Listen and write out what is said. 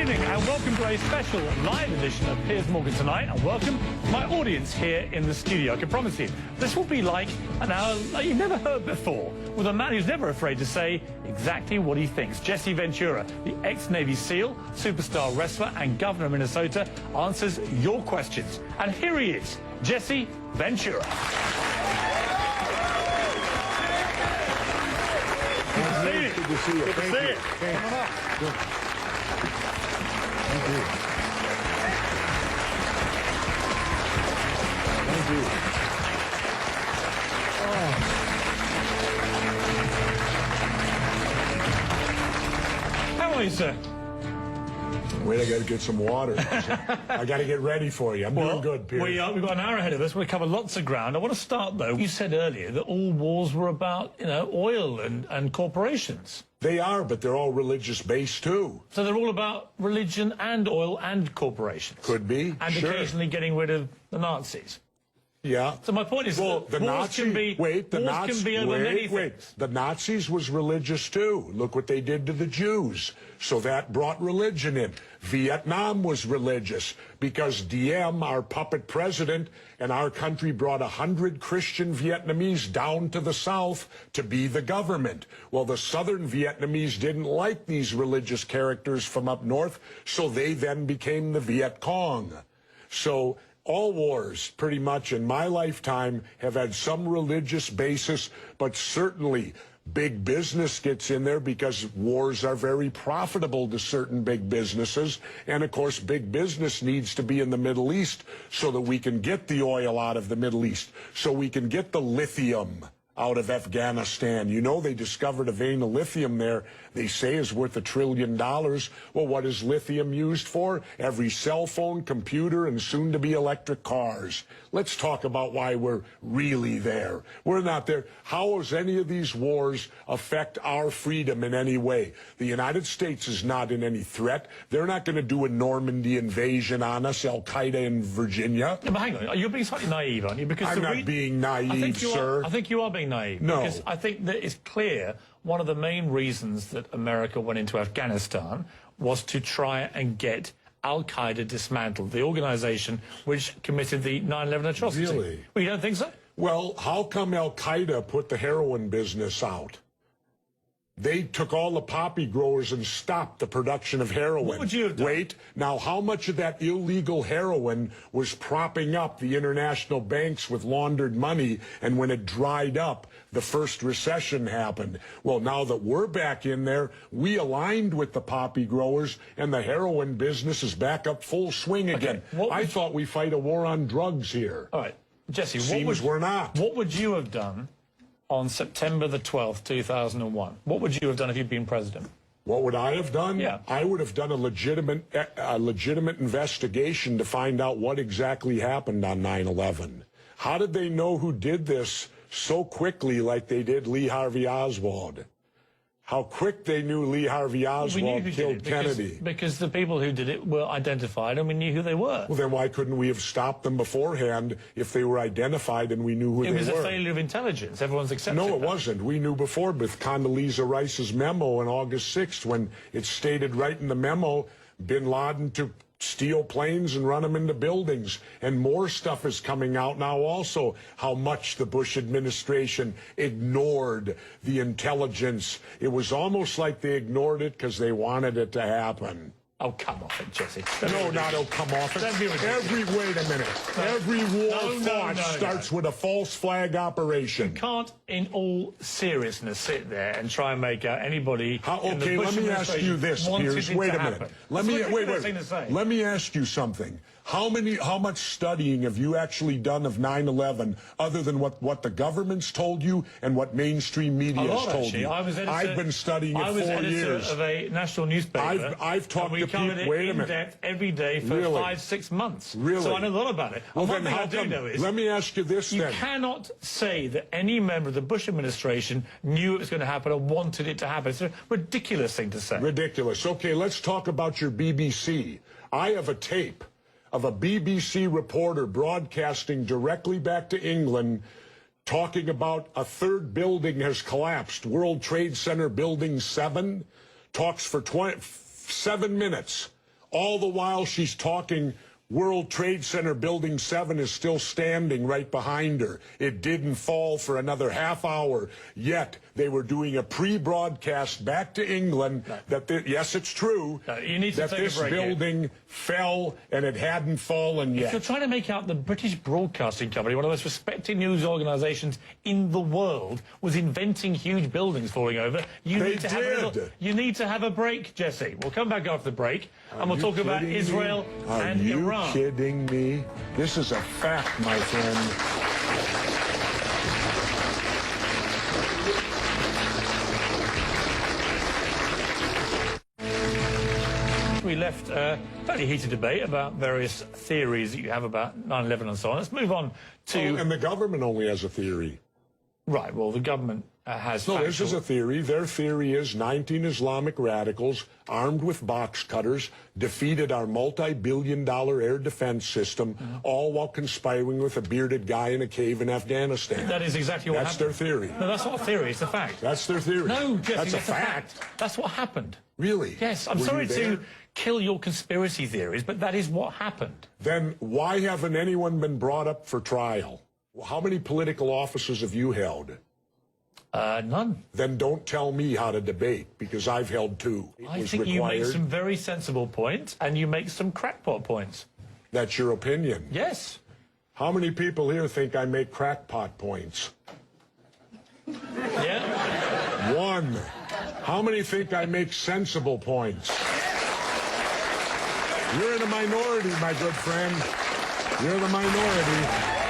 evening and welcome to a special live edition of Piers Morgan Tonight, and welcome to my audience here in the studio. I can promise you, this will be like an hour like you've never heard before, with a man who's never afraid to say exactly what he thinks. Jesse Ventura, the ex-Navy SEAL, superstar wrestler and governor of Minnesota, answers your questions. And here he is, Jesse Ventura. Good to see you. Good to see you. Come on up. Good. Thank you. Thank you. How are you, sir? Wait, I got to get some water. I got to get ready for you. I'm doing good, Piers. We've got an hour ahead of us. We'll cover lots of ground. I want to start, though. You said earlier that all wars were about, oil and corporations. They are, but they're all religious-based, too. So they're all about religion and oil and corporations. Could be, and sure. occasionally getting rid of the Nazis. Yeah. So my point is, well, the Nazis can be over many things. The Nazis was religious too. Look what they did to the Jews. So that brought religion in. Vietnam was religious because Diem, our puppet president, and our country brought 100 Christian Vietnamese down to the south to be the government. Well, the southern Vietnamese didn't like these religious characters from up north, so they then became the Viet Cong. So all wars, pretty much in my lifetime, have had some religious basis, but certainly big business gets in there because wars are very profitable to certain big businesses. And, of course, big business needs to be in the Middle East so that we can get the oil out of the Middle East, so we can get the lithium out of Afghanistan. You know, they discovered a vein of lithium there they say is worth $1 trillion. Well, what is lithium used for? Every cell phone, computer, and soon to be electric cars. Let's talk about why we're really there. We're not there. How does any of these wars affect our freedom in any way? The United States is not in any threat. They're not going to do a Normandy invasion on us, Al-Qaeda in Virginia. Yeah, but hang on, you're being slightly naive, aren't you? Because I'm not being naive, sir. I think you are being naive. No. Because I think that it's clear one of the main reasons that America went into Afghanistan was to try and get Al-Qaeda dismantled, the organization which committed the 9/11 atrocity. Really? Well, you don't think so? Well, how come Al-Qaeda put the heroin business out? They took all the poppy growers and stopped the production of heroin. What would you have done? Wait, now how much of that illegal heroin was propping up the international banks with laundered money, and when it dried up, the first recession happened? Well, now that we're back in there, we aligned with the poppy growers, and the heroin business is back up full swing again. I thought we fight a war on drugs here. All right, Jesse, we're not. What would you have done on September the 12th, 2001? What would you have done if you'd been president? What would I have done? Yeah. I would have done a legitimate investigation to find out what exactly happened on 9/11. How did they know who did this so quickly like they did Lee Harvey Oswald? How quick they knew Lee Harvey Oswald killed Kennedy. Because the people who did it were identified and we knew who they were. Well, then why couldn't we have stopped them beforehand if they were identified and we knew who they were? It was a failure of intelligence. Everyone's accepted No, it that. wasn't. We knew before with Condoleezza Rice's memo on August 6th when it stated right in the memo, bin Laden to steal planes and run them into buildings. And more stuff is coming out now also, how much the Bush administration ignored the intelligence. It was almost like they ignored it because they wanted it to happen. Oh, come off it, Jesse. No, not oh, come off it. Wait a minute. Every war fought starts with a false flag operation. You can't, in all seriousness, sit there and try and make out anybody. Okay, let me ask you this, Piers. Wait a minute. Let me ask you something. How much studying have you actually done of 9/11 other than what the government's told you and what mainstream media has told you? I've been studying it 4 years. I was editor of a national newspaper. I've talked to people. Wait a minute. Depth every day for 5-6 months. Really? So I know a lot about it. Well, one thing I do know is, let me ask you this then. You cannot say that any member of the Bush administration knew it was going to happen or wanted it to happen. It's a ridiculous thing to say. Ridiculous. Okay, let's talk about your BBC. I have a tape of a BBC reporter broadcasting directly back to England talking about a third building has collapsed. World Trade Center Building 7 talks for 7 minutes All the while she's talking, World Trade Center Building 7 is still standing right behind her. It didn't fall for another half hour, yet they were doing a pre-broadcast back to England that, yes, it's true, you need to that this building fell and it hadn't fallen yet. If you're trying to make out the British Broadcasting Company, one of the most respected news organisations in the world, was inventing huge buildings falling over, you need to have a break, Jesse. We'll come back after the break and we'll talk about Israel and Iran. Are you kidding me? This is a fact, my friend. We left a fairly heated debate about various theories that you have about 9/11 and so on. Let's move on to... Oh, and the government only has a theory. Right, well, the government has... No, this is a theory. Their theory is 19 Islamic radicals armed with box cutters defeated our multi-billion-dollar air defense system, all while conspiring with a bearded guy in a cave in Afghanistan. That is exactly what happened. That's their theory. No, that's not a theory, it's a fact. That's their theory. No, Jesse, that's a fact. That's what happened. Really? Yes, I'm sorry to kill your conspiracy theories, but that is what happened. Then why haven't anyone been brought up for trial? How many political offices have you held? None. Then don't tell me how to debate, because I've held two. I think you make some very sensible points, and you make some crackpot points. That's your opinion? Yes. How many people here think I make crackpot points? Yeah. One. How many think I make sensible points? You're in a minority, my good friend. You're the minority.